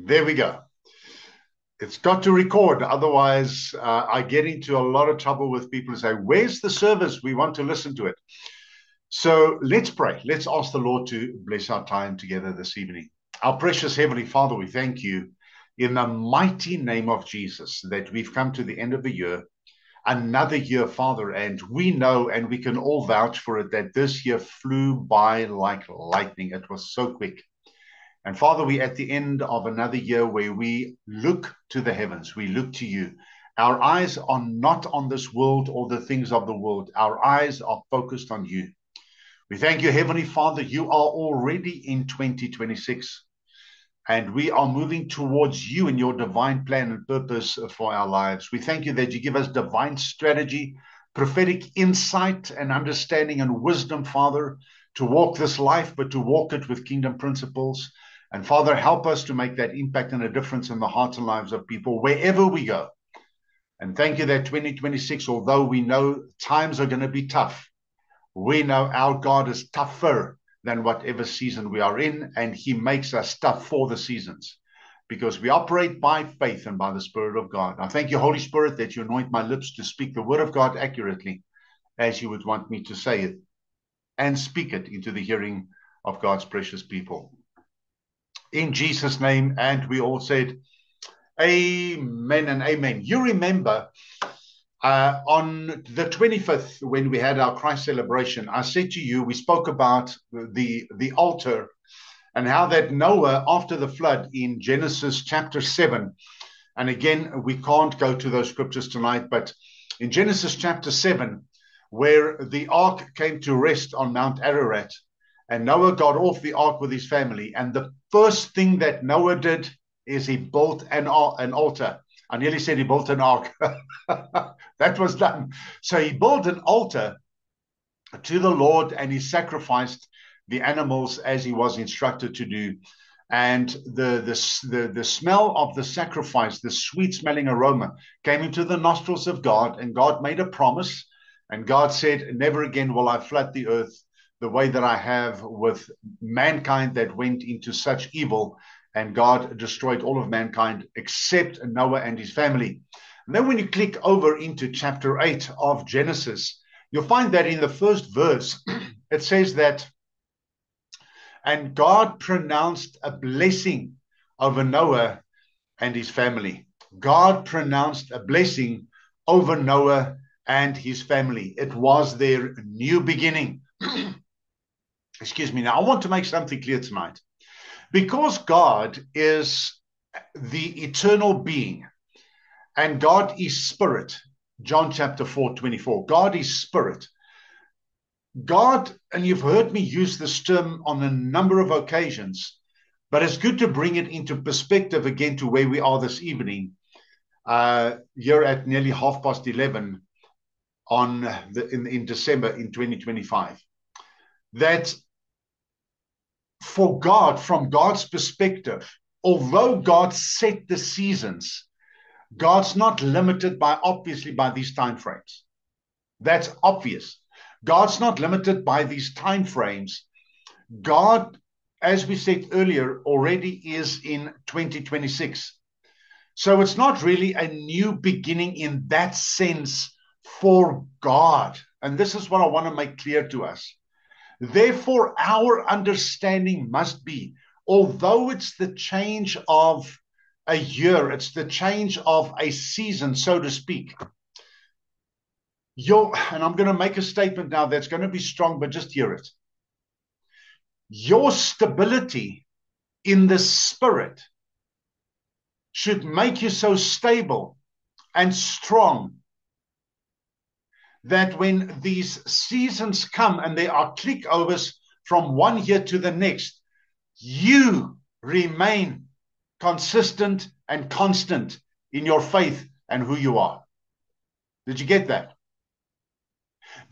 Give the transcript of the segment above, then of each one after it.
There we go. It's got to record. Otherwise, I get into a lot of trouble with people who say, "Where's the service? We want to listen to it." So let's pray. Let's ask the Lord to bless our time together this evening. Our precious Heavenly Father, we thank you in the mighty name of Jesus that we've come to the end of the year, another year, Father, and we know and we can all vouch for it that this year flew by like lightning. It was so quick. And Father, we're at the end of another year where we look to the heavens, we look to you. Our eyes are not on this world or the things of the world. Our eyes are focused on you. We thank you, Heavenly Father, you are already in 2026, and we are moving towards you and your divine plan and purpose for our lives. We thank you that you give us divine strategy, prophetic insight and understanding and wisdom, Father, to walk this life, but to walk it with kingdom principles. And Father, help us to make that impact and a difference in the hearts and lives of people wherever we go. And thank you that 2026, although we know times are going to be tough, we know our God is tougher than whatever season we are in, and he makes us tough for the seasons because we operate by faith and by the Spirit of God. I thank you, Holy Spirit, that you anoint my lips to speak the word of God accurately as you would want me to say it and speak it into the hearing of God's precious people. In Jesus' name, and we all said, amen and amen. You remember on the 25th, when we had our Christ celebration, I said to you, we spoke about the altar and how that Noah, after the flood in Genesis chapter 7, and again, we can't go to those scriptures tonight, but in Genesis chapter 7, where the ark came to rest on Mount Ararat, and Noah got off the ark with his family, and the first thing that Noah did is he built an altar. I nearly said he built an ark. That was done. So he built an altar to the Lord and he sacrificed the animals as he was instructed to do. And the smell of the sacrifice, the sweet smelling aroma, came into the nostrils of God, and God made a promise. And God said, never again will I flood the earth the way that I have with mankind that went into such evil. And God destroyed all of mankind except Noah and his family. And then when you click over into chapter 8 of Genesis, you'll find that in the first verse, it says that, and God pronounced a blessing over Noah and his family. God pronounced a blessing over Noah and his family. It was their new beginning. Excuse me. Now, I want to make something clear tonight. Because God is the eternal being and God is spirit, John chapter 4:24, God is spirit. God, and you've heard me use this term on a number of occasions, but it's good to bring it into perspective again to where we are this evening, here at nearly 11:30 in December in 2025. That for God, from God's perspective, although God set the seasons, God's not limited obviously by these time frames. That's obvious. God's not limited by these time frames. God, as we said earlier, already is in 2026. So it's not really a new beginning in that sense for God. And this is what I want to make clear to us. Therefore, our understanding must be, although it's the change of a year, it's the change of a season, so to speak. And I'm going to make a statement now that's going to be strong, but just hear it. Your stability in the spirit should make you so stable and strong that when these seasons come and there are clickovers from one year to the next, you remain consistent and constant in your faith and who you are. Did you get that?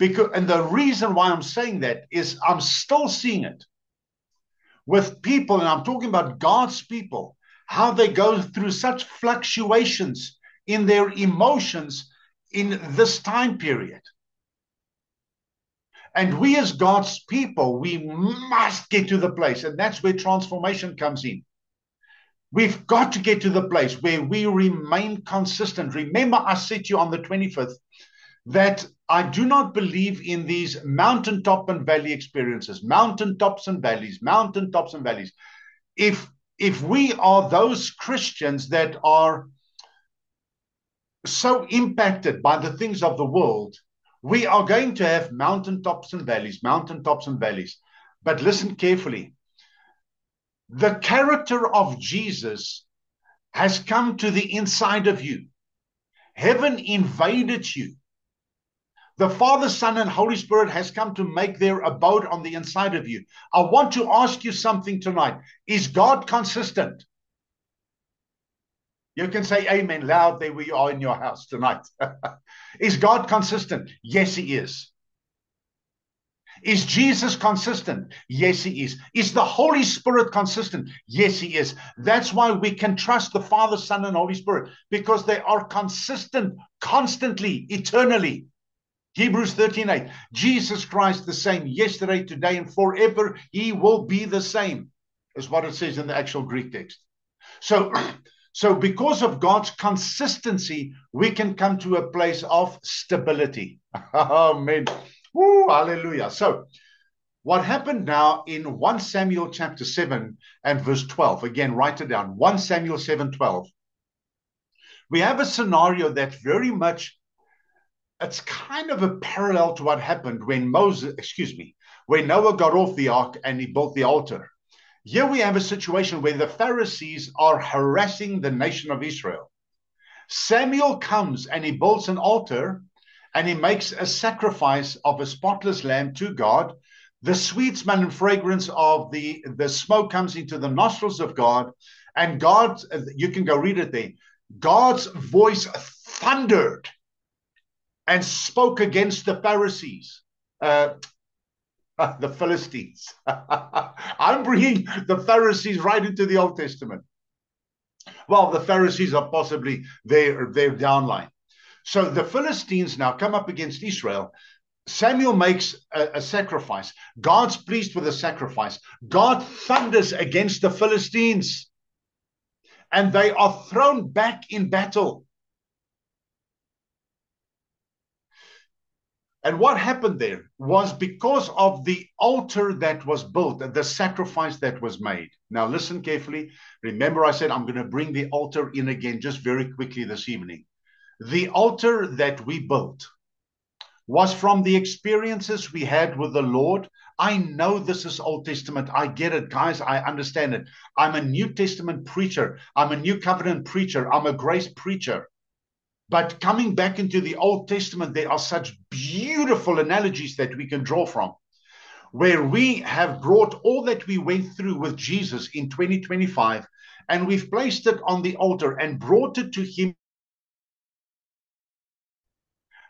And the reason why I'm saying that is I'm still seeing it with people, and I'm talking about God's people, how they go through such fluctuations in their emotions in this time period. And we as God's people, we must get to the place, and that's where transformation comes in. We've got to get to the place where we remain consistent. Remember, I said to you on the 25th that I do not believe in these mountaintop and valley experiences, mountaintops and valleys, mountaintops and valleys. If we are those Christians that are so impacted by the things of the world, we are going to have mountaintops and valleys, mountaintops and valleys. But listen carefully. The character of Jesus has come to the inside of you. Heaven invaded you. The Father, Son, and Holy Spirit has come to make their abode on the inside of you. I want to ask you something tonight. Is God consistent? You can say amen loud there where you are in your house tonight. Is God consistent? Yes, he is. Is Jesus consistent? Yes, he is. Is the Holy Spirit consistent? Yes, he is. That's why we can trust the Father, Son, and Holy Spirit, because they are consistent constantly, eternally. Hebrews 13:8. Jesus Christ the same yesterday, today, and forever. He will be the same, is what it says in the actual Greek text. So because of God's consistency, we can come to a place of stability. Amen. Woo, hallelujah. So what happened now in 1 Samuel chapter 7 and verse 12, again, write it down, 1 Samuel 7:12. We have a scenario that very much, it's kind of a parallel to what happened when when Noah got off the ark and he built the altar. Here we have a situation where the Pharisees are harassing the nation of Israel. Samuel comes and he builds an altar and he makes a sacrifice of a spotless lamb to God. The sweet smell and fragrance of the smoke comes into the nostrils of God, and God, you can go read it there, God's voice thundered and spoke against the Pharisees, the Philistines. I'm bringing the Pharisees right into the Old Testament. Well, the Pharisees are possibly their downline. So the Philistines now come up against Israel. Samuel makes a sacrifice. God's pleased with the sacrifice. God thunders against the Philistines, and they are thrown back in battle. And what happened there was because of the altar that was built, the sacrifice that was made. Now, listen carefully. Remember, I said I'm going to bring the altar in again just very quickly this evening. The altar that we built was from the experiences we had with the Lord. I know this is Old Testament. I get it, guys. I understand it. I'm a New Testament preacher. I'm a New Covenant preacher. I'm a grace preacher. But coming back into the Old Testament, there are such beautiful analogies that we can draw from, where we have brought all that we went through with Jesus in 2025, and we've placed it on the altar and brought it to him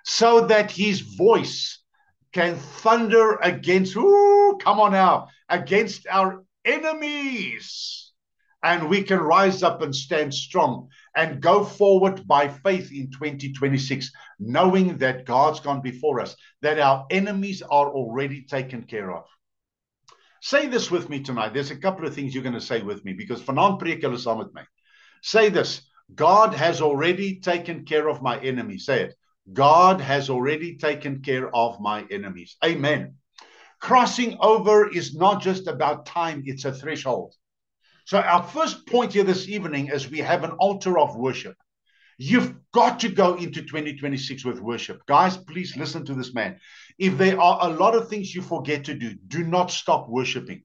so that his voice can thunder against, come on now, against our enemies. And we can rise up and stand strong and go forward by faith in 2026, knowing that God's gone before us, that our enemies are already taken care of. Say this with me tonight. There's a couple of things you're going to say with me, because vanaand preek julle saam met my. Say this: God has already taken care of my enemies. Say it. God has already taken care of my enemies. Amen. Crossing over is not just about time, it's a threshold. So our first point here this evening is we have an altar of worship. You've got to go into 2026 with worship. Guys, please listen to this man. If there are a lot of things you forget to do, do not stop worshiping.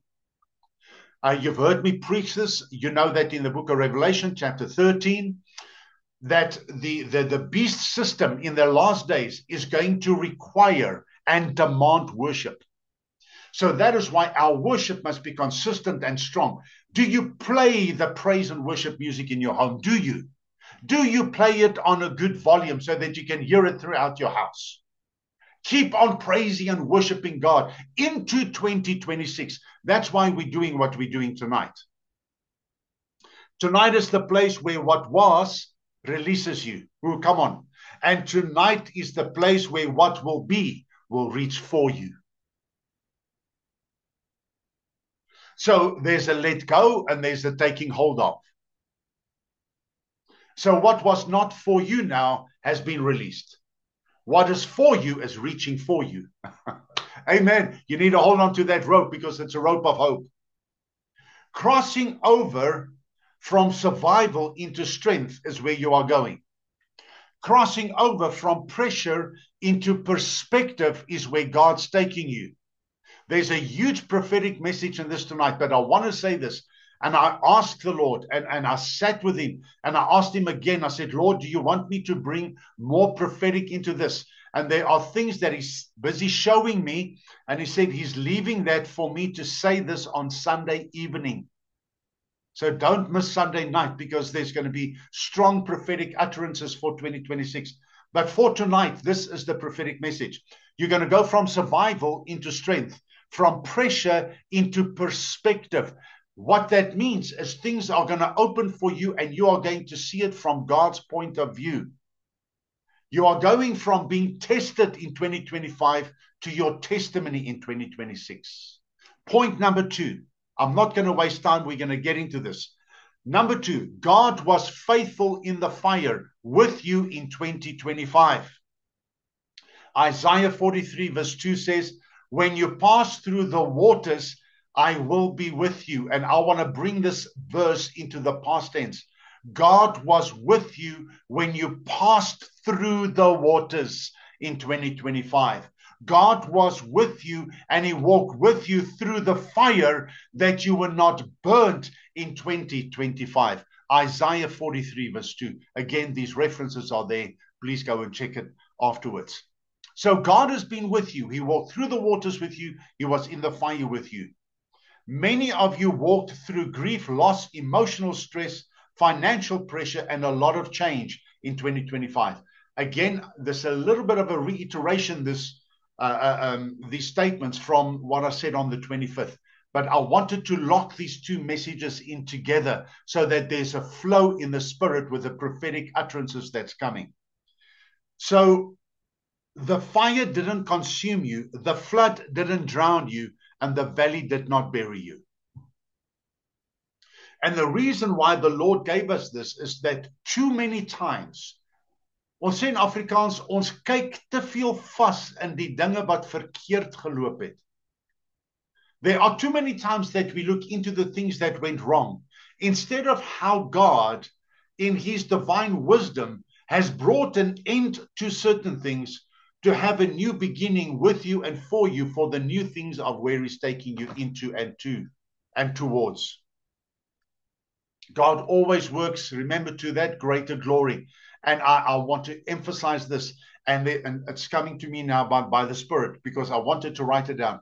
You've heard me preach this. You know that in the book of Revelation, chapter 13, that the beast system in the last days is going to require and demand worship. So that is why our worship must be consistent and strong. Do you play the praise and worship music in your home? Do you? Do you play it on a good volume so that you can hear it throughout your house? Keep on praising and worshiping God into 2026. That's why we're doing what we're doing tonight. Tonight is the place where what was releases you. Ooh, come on. And tonight is the place where what will be will reach for you. So there's a let go and there's a taking hold of. So what was not for you now has been released. What is for you is reaching for you. Amen. You need to hold on to that rope because it's a rope of hope. Crossing over from survival into strength is where you are going. Crossing over from pressure into perspective is where God's taking you. There's a huge prophetic message in this tonight, but I want to say this. And I asked the Lord, and I sat with him, and I asked him again. I said, Lord, do you want me to bring more prophetic into this? And there are things that he's busy showing me. And he said he's leaving that for me to say this on Sunday evening. So don't miss Sunday night, because there's going to be strong prophetic utterances for 2026. But for tonight, this is the prophetic message. You're going to go from survival into strength, from pressure into perspective. What that means is things are going to open for you, and you are going to see it from God's point of view. You are going from being tested in 2025 to your testimony in 2026. Point number 2. I'm not going to waste time. We're going to get into this. Number 2, God was faithful in the fire with you in 2025. Isaiah 43 verse 2 says, when you pass through the waters, I will be with you. And I want to bring this verse into the past tense. God was with you when you passed through the waters in 2025. God was with you, and he walked with you through the fire that you were not burnt in 2025. Isaiah 43 verse 2. Again, these references are there. Please go and check it afterwards. So God has been with you. He walked through the waters with you. He was in the fire with you. Many of you walked through grief, loss, emotional stress, financial pressure, and a lot of change in 2025. Again, there's a little bit of a reiteration, these statements from what I said on the 25th. But I wanted to lock these two messages in together so that there's a flow in the spirit with the prophetic utterances that's coming. So the fire didn't consume you, the flood didn't drown you, and the valley did not bury you. And the reason why the Lord gave us this is that too many times, ons sê in Afrikaans, ons kyk te veel vas in die dinge wat verkeerd geloop het. There are too many times that we look into the things that went wrong, instead of how God, in his divine wisdom, has brought an end to certain things, to have a new beginning with you and for you, for the new things of where he's taking you into and to and towards. God always works, remember, to that greater glory. And I want to emphasize this, and it's coming to me now by the Spirit, because I wanted to write it down.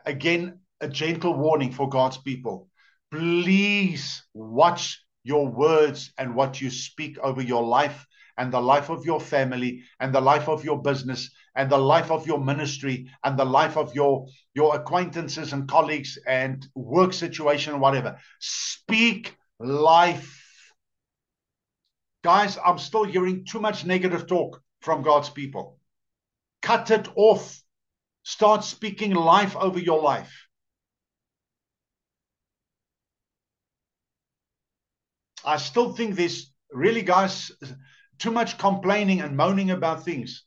Again, a gentle warning for God's people. Please watch your words and what you speak over your life and the life of your family and the life of your business and the life of your ministry and the life of your acquaintances and colleagues and work situation, whatever. Speak life. Guys, I'm still hearing too much negative talk from God's people. Cut it off. Start speaking life over your life. I still think there's really, guys, too much complaining and moaning about things.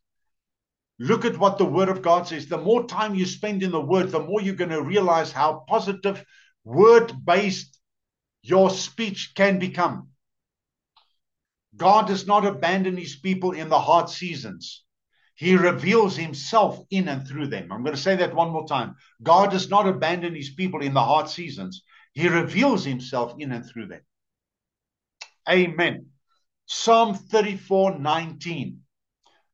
Look at what the Word of God says. The more time you spend in the Word, the more you're going to realize how positive, word-based your speech can become. God does not abandon his people in the hard seasons. He reveals himself in and through them. I'm going to say that one more time. God does not abandon his people in the hard seasons. He reveals himself in and through them. Amen. Psalm 34:19.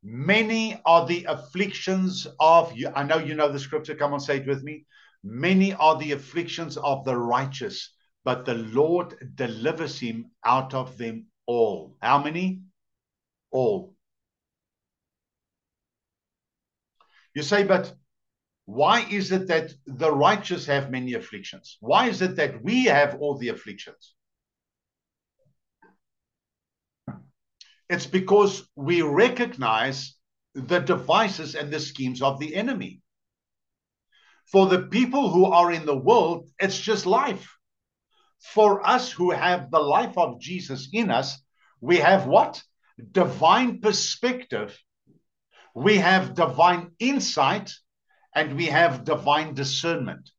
Many are the afflictions of you. I know you know the scripture. Come on, say it with me. Many are the afflictions of the righteous, but the Lord delivers him out of them all. How many? All. You say, but why is it that the righteous have many afflictions? Why is it that we have all the afflictions? It's because we recognize the devices and the schemes of the enemy. For the people who are in the world, it's just life. For us who have the life of Jesus in us, We have what? Divine perspective. We have divine insight, and we have divine discernment.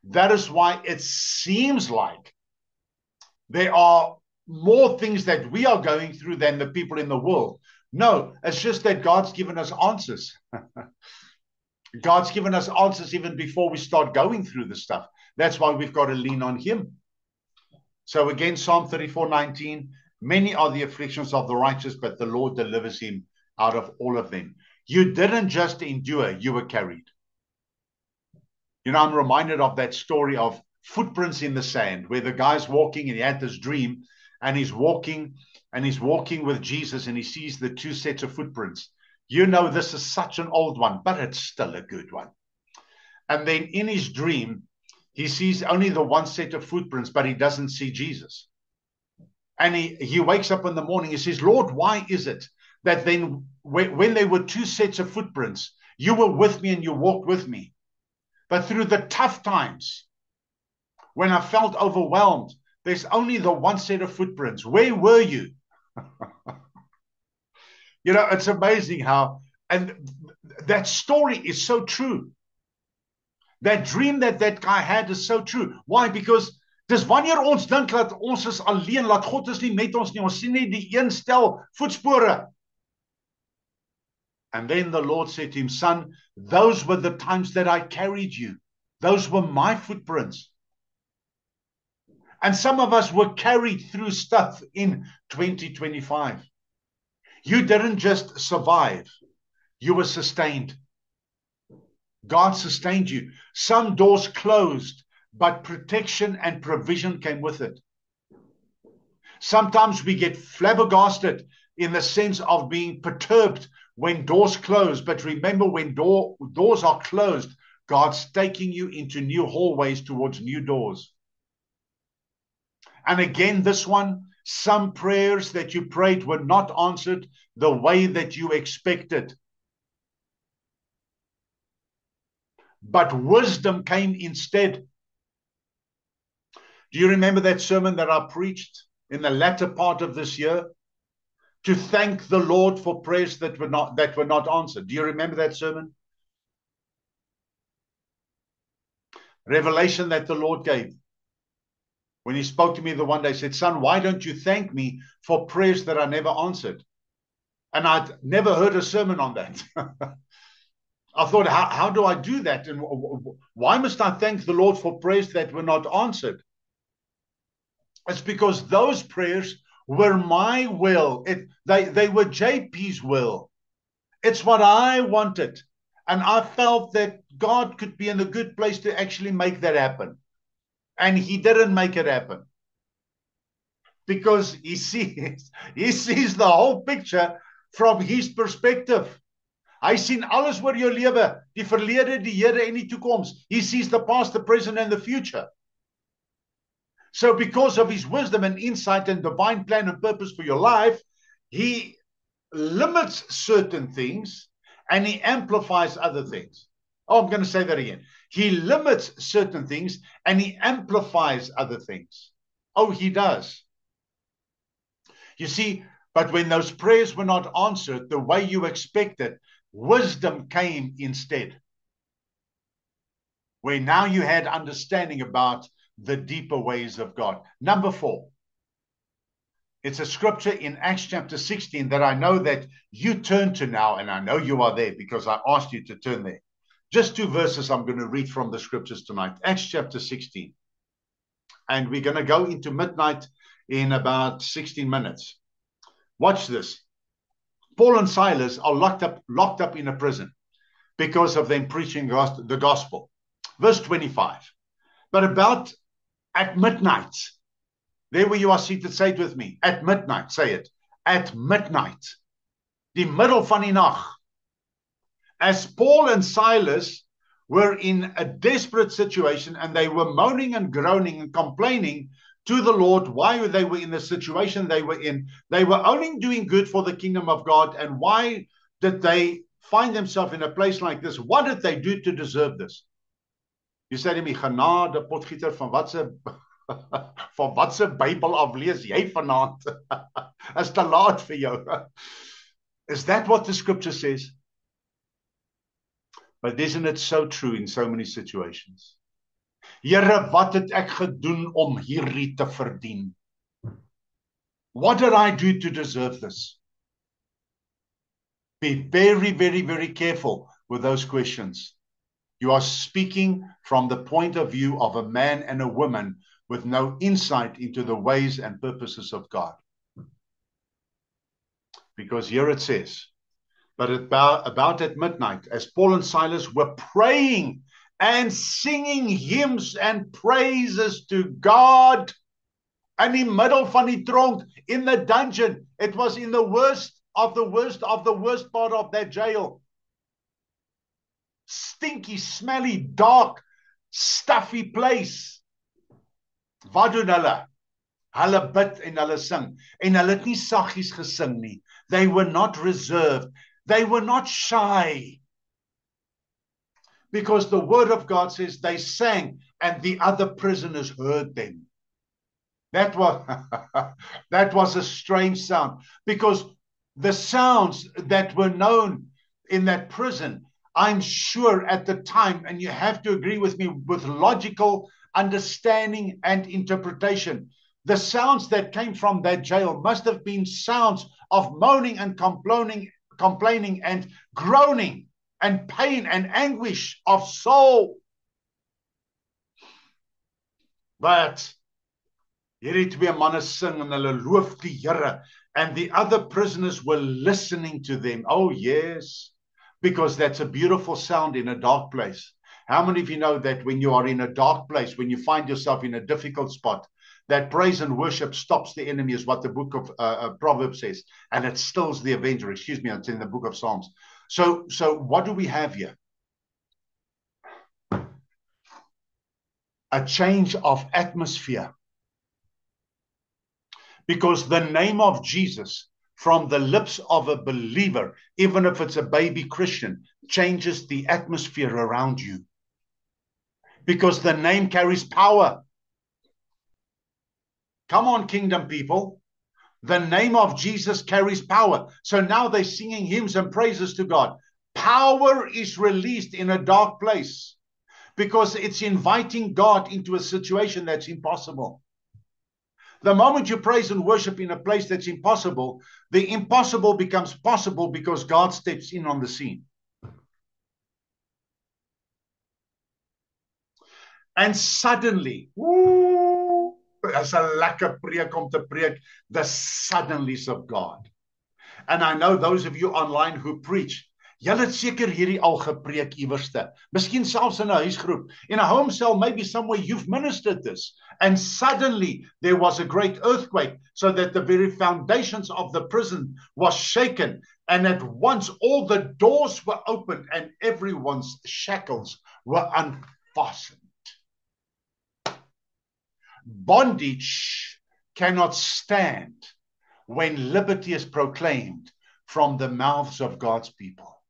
That is why it seems like there are more things that we are going through than the people in the world. No, it's just that God's given us answers. God's given us answers even before we start going through the stuff. That's why we've got to lean on him. So again, Psalm 34:19, many are the afflictions of the righteous, but the Lord delivers him out of all of them. You didn't just endure, you were carried. You know, I'm reminded of that story of footprints in the sand, where the guy's walking and he had this dream, and he's walking with Jesus, and he sees the two sets of footprints. You know, this is such an old one, but it's still a good one. And then in his dream, he sees only the one set of footprints, but he doesn't see Jesus. And he wakes up in the morning, he says, Lord, why is it that then when there were two sets of footprints, you were with me and you walked with me? But through the tough times, when I felt overwhelmed, there's only the one set of footprints. Where were you? You know, it's amazing how, and that story is so true. That dream that guy had is so true. Why? Because dis wanneer ons dink dat ons is alleen, laat God is nie met ons nie, ons sien nie die een stel voetspore. And then the Lord said to him, son, those were the times that I carried you. Those were my footprints. And some of us were carried through stuff in 2025. You didn't just survive. You were sustained. God sustained you. Some doors closed, but protection and provision came with it. Sometimes we get flabbergasted in the sense of being perturbed when doors close. But remember, when doors are closed, God's taking you into new hallways towards new doors. And again, this one, some prayers that you prayed were not answered the way that you expected. But wisdom came instead. Do you remember that sermon that I preached in the latter part of this year? To thank the Lord for prayers that were not answered. Do you remember that sermon? Revelation that the Lord gave. When he spoke to me the one day, he said, son, why don't you thank me for prayers that I never answered? And I'd never heard a sermon on that. I thought, how do I do that? And why must I thank the Lord for prayers that were not answered? It's because those prayers were my will. They were JP's will. It's what I wanted. And I felt that God could be in a good place to actually make that happen. And he didn't make it happen. Because he sees the whole picture from his perspective. Hy sien alles oor jou lewe, die verlede, die hede en die toekoms. He sees the past, the present and the future. So because of his wisdom and insight and divine plan and purpose for your life, he limits certain things and he amplifies other things. Oh, I'm going to say that again. He limits certain things and he amplifies other things. Oh, he does. You see, but when those prayers were not answered the way you expected, wisdom came instead. Where now you had understanding about the deeper ways of God. Number 4. It's a scripture in Acts chapter 16 that I know that you turn to now, and I know you are there because I asked you to turn there. Just 2 verses I'm going to read from the scriptures tonight. Acts chapter 16. And we're going to go into midnight in about 16 minutes. Watch this. Paul and Silas are locked up in a prison because of them preaching the gospel. Verse 25. But about at midnight, there where you are seated, say it with me. At midnight, say it. At midnight. Die middel van die nag. As Paul and Silas were in a desperate situation and they were moaning and groaning and complaining to the Lord why they were in the situation they were in. They were only doing good for the kingdom of God. And why did they find themselves in a place like this? What did they do to deserve this? You say to me, genade, potgieter, van watse Bybel af lees jy vanaand? Is te laat vir jou. Is that what the scripture says? But isn't it so true in so many situations? Here, wat het ek gedoen om hierdie te verdien? What did I do to deserve this? Be very, very, very careful with those questions. You are speaking from the point of view of a man and a woman with no insight into the ways and purposes of God. Because here it says, but about at midnight, as Paul and Silas were praying and singing hymns and praises to God, in die middel van die tronk, in the dungeon, it was in the worst of the worst of the worst part of that jail. Stinky, smelly, dark, stuffy place. Wat doen hulle? Hulle bid en hulle sing. En hulle het nie saggies gesing nie. They were not reserved. They were not shy. Because the word of God says they sang and the other prisoners heard them. That was a strange sound. Because the sounds that were known in that prison, I'm sure at the time, and you have to agree with me, with logical understanding and interpretation, the sounds that came from that jail must have been sounds of moaning and complaining and groaning and pain and anguish of soul. But hierdie twee manne sing en hulle loof die Here, and the other prisoners were listening to them. Oh yes, because that's a beautiful sound in a dark place. How many of you know that when you are in a dark place, when you find yourself in a difficult spot, that praise and worship stops the enemy, is what the book of Proverbs says, and it stills the avenger. Excuse me, it's in the book of Psalms. So what do we have here? A change of atmosphere. Because the name of Jesus from the lips of a believer, even if it's a baby Christian, changes the atmosphere around you. Because the name carries power. Come on, kingdom people. The name of Jesus carries power. So now they're singing hymns and praises to God. Power is released in a dark place because it's inviting God into a situation that's impossible. The moment you praise and worship in a place that's impossible, the impossible becomes possible because God steps in on the scene. And suddenly, as a lekker preek om te preek, the suddenlies of God. And I know those of you online who preach, julle het seker hierdie al gepreek iewerste. Miskien selfs in 'n huisgroep. In a home cell, maybe somewhere you've ministered this. And suddenly there was a great earthquake, so that the very foundations of the prison was shaken. And at once all the doors were opened and everyone's shackles were unfastened. Bondage cannot stand when liberty is proclaimed from the mouths of God's people.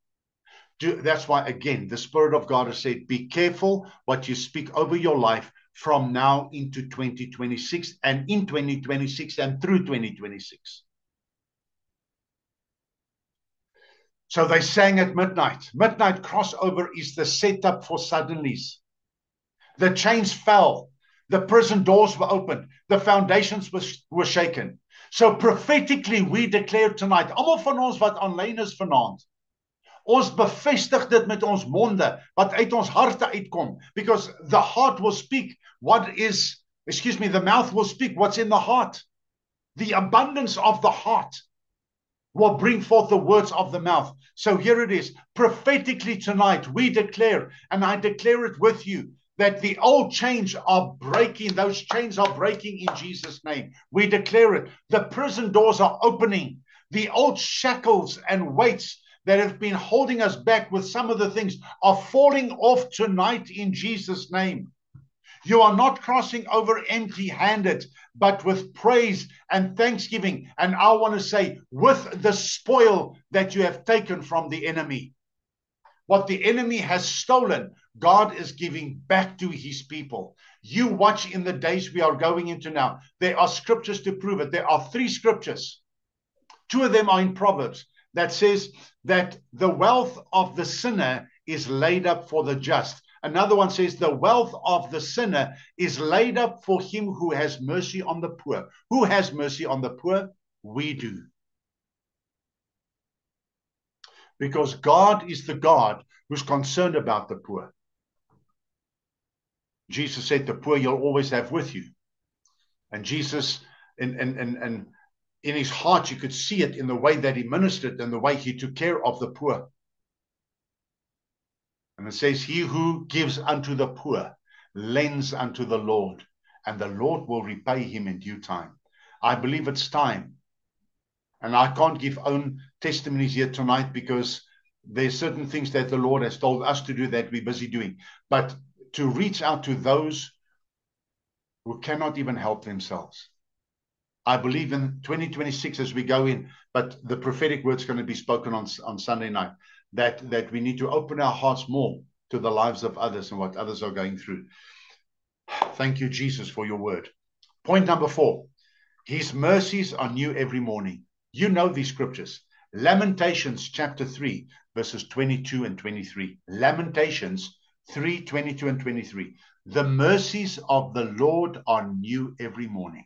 That's why, again, the Spirit of God has said, be careful what you speak over your life from now into 2026 and in 2026 and through 2026. So they sang at midnight. Midnight crossover is the setup for suddenlies. The chains fell. The prison doors were opened. The foundations were shaken. So prophetically, we declare tonight, almal van ons wat online is vanaand, ons bevestig dit met ons monde, wat uit ons harte uitkom, because the heart will speak the mouth will speak what's in the heart. The abundance of the heart will bring forth the words of the mouth. So here it is, prophetically tonight, we declare, and I declare it with you, that the old chains are breaking. Those chains are breaking in Jesus' name. We declare it. The prison doors are opening. The old shackles and weights that have been holding us back with some of the things are falling off tonight in Jesus' name. You are not crossing over empty-handed, but with praise and thanksgiving. And I want to say, with the spoil that you have taken from the enemy. What the enemy has stolen, God is giving back to his people. You watch in the days we are going into now. There are scriptures to prove it. There are 3 scriptures Two of them are in Proverbs that says that the wealth of the sinner is laid up for the just. Another one says the wealth of the sinner is laid up for him who has mercy on the poor. Who has mercy on the poor? We do. Because God is the God who's concerned about the poor. Jesus said, the poor you'll always have with you. And Jesus, in his heart, you could see it in the way that he ministered and the way he took care of the poor. And it says, he who gives unto the poor lends unto the Lord, and the Lord will repay him in due time. I believe it's time. And I can't give own testimonies here tonight because there's certain things that the Lord has told us to do that we're busy doing. But to reach out to those who cannot even help themselves. I believe in 2026 as we go in, but the prophetic word's going to be spoken on Sunday night, that we need to open our hearts more to the lives of others and what others are going through. Thank you, Jesus, for your word. Point number 4, his mercies are new every morning. You know these scriptures. Lamentations chapter 3, verses 22 and 23. Lamentations 3, 22 and 23. The mercies of the Lord are new every morning.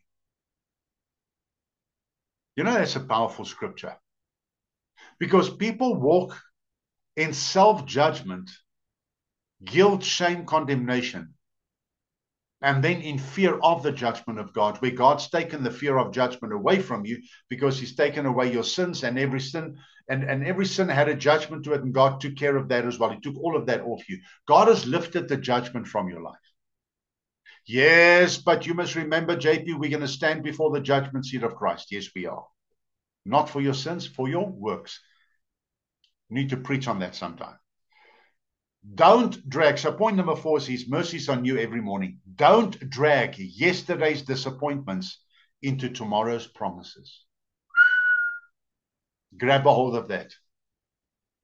You know, that's a powerful scripture. Because people walk in self-judgment, guilt, shame, condemnation, and then in fear of the judgment of God, where God's taken the fear of judgment away from you because he's taken away your sins, and every sin, and every sin had a judgment to it, and God took care of that as well. He took all of that off you. God has lifted the judgment from your life. Yes, but you must remember, JP, we're going to stand before the judgment seat of Christ. Yes, we are. Not for your sins, for your works. You need to preach on that sometime. Don't drag. So point number 4 is his mercies are new every morning. Don't drag yesterday's disappointments into tomorrow's promises. Grab a hold of that.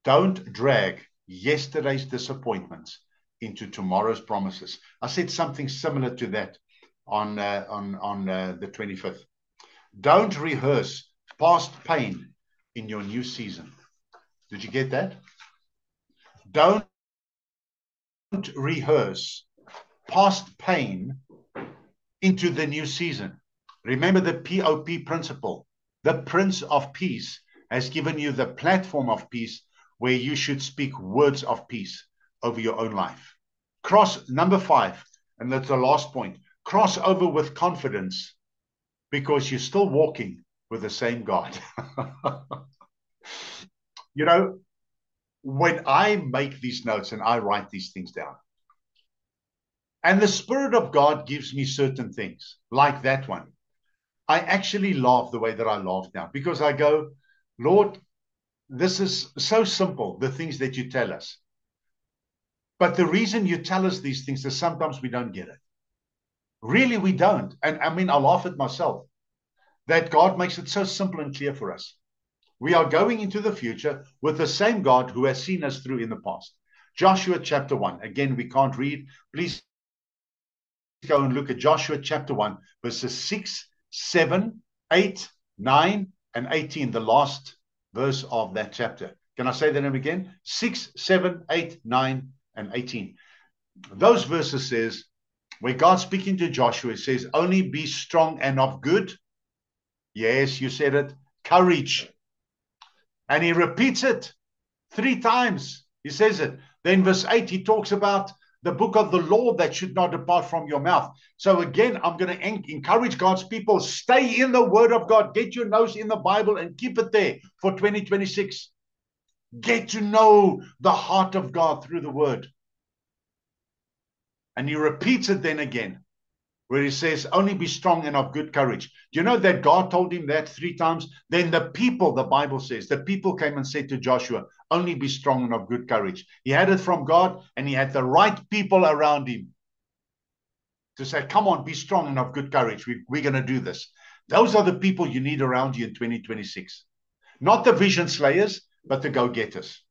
Don't drag yesterday's disappointments into tomorrow's promises. I said something similar to that on the 25th. Don't rehearse past pain in your new season. Did you get that? Don't rehearse past pain into the new season. Remember the POP principle. The Prince of Peace has given you the platform of peace where you should speak words of peace over your own life. Number 5, and that's the last point, cross over with confidence because you're still walking with the same God. You know, when I make these notes and I write these things down, and the Spirit of God gives me certain things, like that one, I actually laugh the way that I laugh now, because I go, Lord, this is so simple, the things that you tell us. But the reason you tell us these things is sometimes we don't get it. Really, we don't. And I mean, I laugh at myself that God makes it so simple and clear for us. We are going into the future with the same God who has seen us through in the past. Joshua chapter 1. Again, we can't read. Please go and look at Joshua chapter 1, verses 6, 7, 8, 9, and 18, the last verse of that chapter. Can I say that name again? 6, 7, 8, 9, and 18. Those verses says, where God's speaking to Joshua, it says, only be strong and of good. Yes, you said it. Courage. And he repeats it 3 times. He says it. Then verse 8, he talks about the book of the law that should not depart from your mouth. So again, I'm going to encourage God's people, stay in the word of God. Get your nose in the Bible and keep it there for 2026. Get to know the heart of God through the word. And he repeats it then again, where he says, only be strong and of good courage. Do you know that God told him that 3 times? Then the people, the Bible says, the people came and said to Joshua, only be strong and of good courage. He had it from God, and he had the right people around him to say, come on, be strong and of good courage. We're going to do this. Those are the people you need around you in 2026. Not the vision slayers, but the go-getters.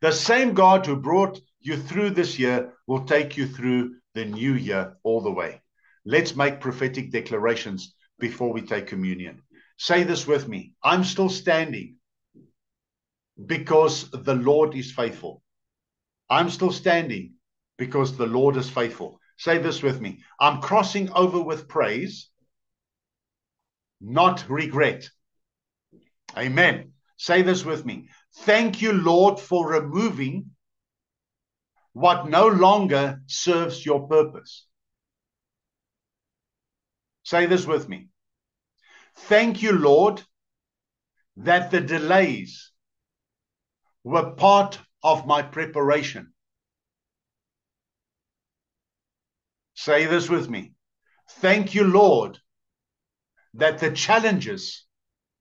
The same God who brought you through this year will take you through the new year all the way. Let's make prophetic declarations before we take communion. Say this with me. I'm still standing because the Lord is faithful. I'm still standing because the Lord is faithful. Say this with me. I'm crossing over with praise, not regret. Amen. Say this with me. Thank you, Lord, for removing what no longer serves your purpose. Say this with me. Thank you, Lord, that the delays were part of my preparation. Say this with me. Thank you, Lord, that the challenges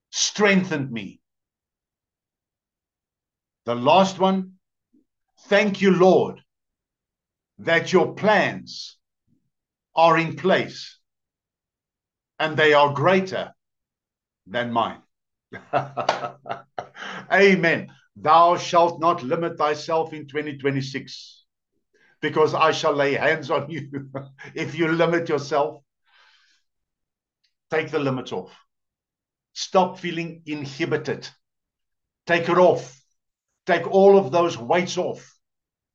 strengthened me. The last one. Thank you, Lord, that your plans are in place and they are greater than mine. Amen. Thou shalt not limit thyself in 2026, because I shall lay hands on you. If you limit yourself, take the limits off. Stop feeling inhibited. Take it off. Take all of those weights off.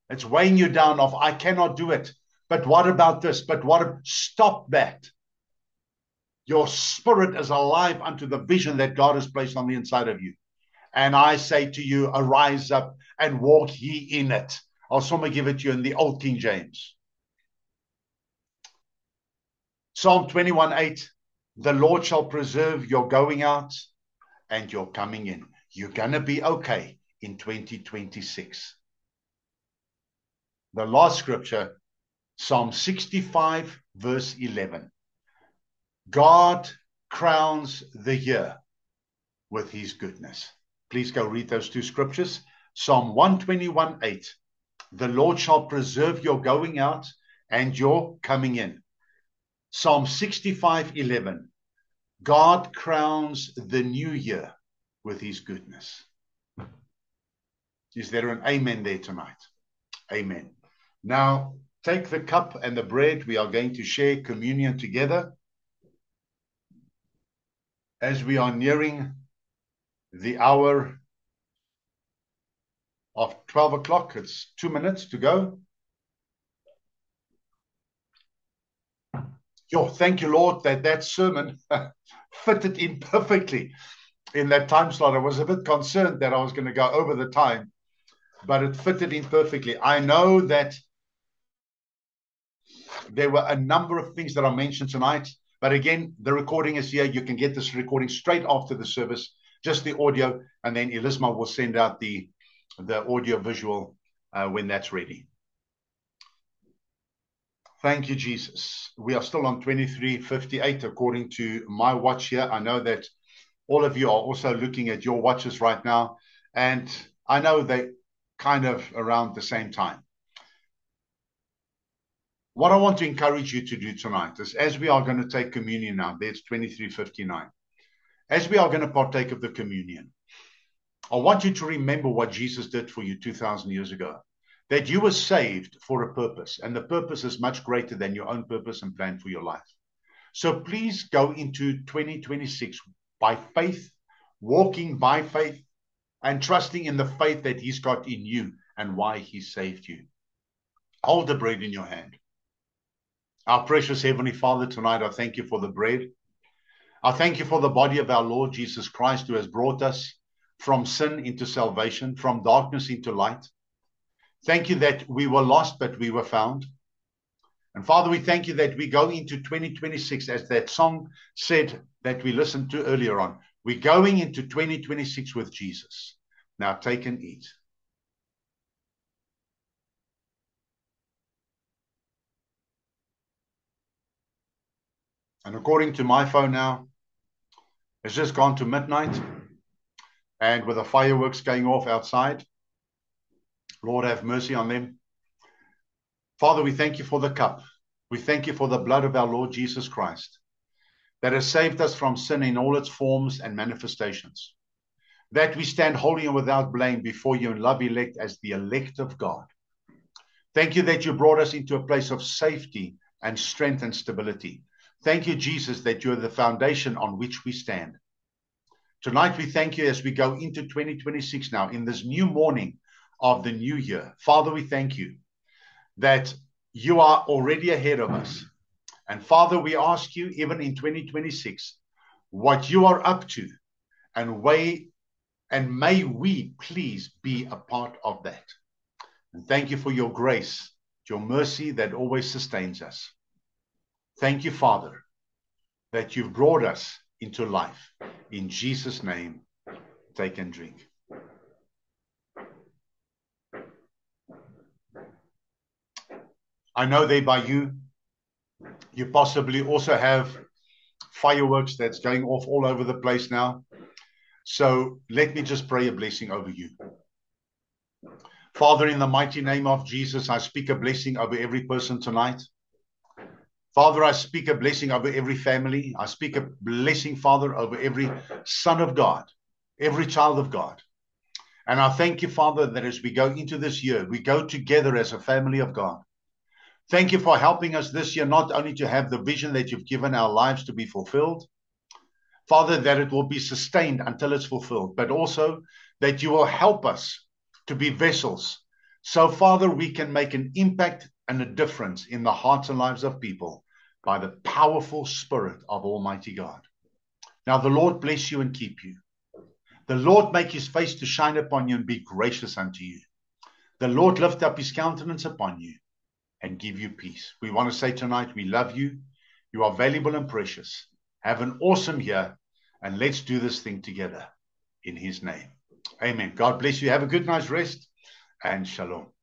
It's weighing you down of, I cannot do it. But what about this? But what? Stop that. Your spirit is alive unto the vision that God has placed on the inside of you. And I say to you, arise up and walk ye in it. I'll someone give it to you in the Old King James. Psalm 21:8. The Lord shall preserve your going out and your coming in. You're going to be okay in 2026. The last scripture, Psalm 65, verse 11. God crowns the year with his goodness. Please go read those two scriptures. Psalm 121:8. The Lord shall preserve your going out and your coming in. Psalm 65:11. God crowns the new year with his goodness. Is there an amen there tonight? Amen. Now, take the cup and the bread. We are going to share communion together. As we are nearing the hour of 12 o'clock, it's 2 minutes to go. Thank you, Lord, that sermon fitted in perfectly in that time slot. I was a bit concerned that I was going to go over the time, but it fitted in perfectly. I know that there were a number of things that I mentioned tonight, but again, the recording is here. You can get this recording straight after the service, just the audio, and then Elisma will send out the audio visual when that's ready. Thank you, Jesus. We are still on 23:58 according to my watch here. I know that all of you are also looking at your watches right now, and I know they're kind of around the same time. What I want to encourage you to do tonight is, as we are going to take communion now, there's 23:59. As we are going to partake of the communion, I want you to remember what Jesus did for you 2,000 years ago. That you were saved for a purpose, and the purpose is much greater than your own purpose and plan for your life. So please go into 2026 by faith, walking by faith, and trusting in the faith that he's got in you and why he saved you. Hold the bread in your hand. Our precious Heavenly Father, tonight I thank you for the bread. I thank you for the body of our Lord Jesus Christ, who has brought us from sin into salvation, from darkness into light. Thank you that we were lost, but we were found. And Father, we thank you that we go into 2026, as that song said that we listened to earlier on. We're going into 2026 with Jesus. Now take and eat. And according to my phone now, it's just gone to midnight. And with the fireworks going off outside, Lord, have mercy on them. Father, we thank you for the cup. We thank you for the blood of our Lord Jesus Christ that has saved us from sin in all its forms and manifestations, that we stand holy and without blame before you in love elect as the elect of God. Thank you that you brought us into a place of safety and strength and stability. Thank you, Jesus, that you are the foundation on which we stand. Tonight, we thank you as we go into 2026 now, in this new morning of the new year. Father, we thank you that you are already ahead of us. And Father, we ask you, even in 2026, what you are up to, and may we please be a part of that. And thank you for your grace, your mercy that always sustains us. Thank you, Father, that you've brought us into life. In Jesus' name, take and drink. I know there by you possibly also have fireworks that's going off all over the place now. So let me just pray a blessing over you. Father, in the mighty name of Jesus, I speak a blessing over every person tonight. Father, I speak a blessing over every family. I speak a blessing, Father, over every son of God, every child of God. And I thank you, Father, that as we go into this year, we go together as a family of God. Thank you for helping us this year, not only to have the vision that you've given our lives to be fulfilled, Father, that it will be sustained until it's fulfilled, but also that you will help us to be vessels. So, Father, we can make an impact and a difference in the hearts and lives of people by the powerful Spirit of Almighty God. Now, the Lord bless you and keep you. The Lord make his face to shine upon you and be gracious unto you. The Lord lift up his countenance upon you and give you peace. We want to say tonight, we love you. You are valuable and precious. Have an awesome year, and let's do this thing together in his name. Amen. God bless you. Have a good night's rest, and shalom.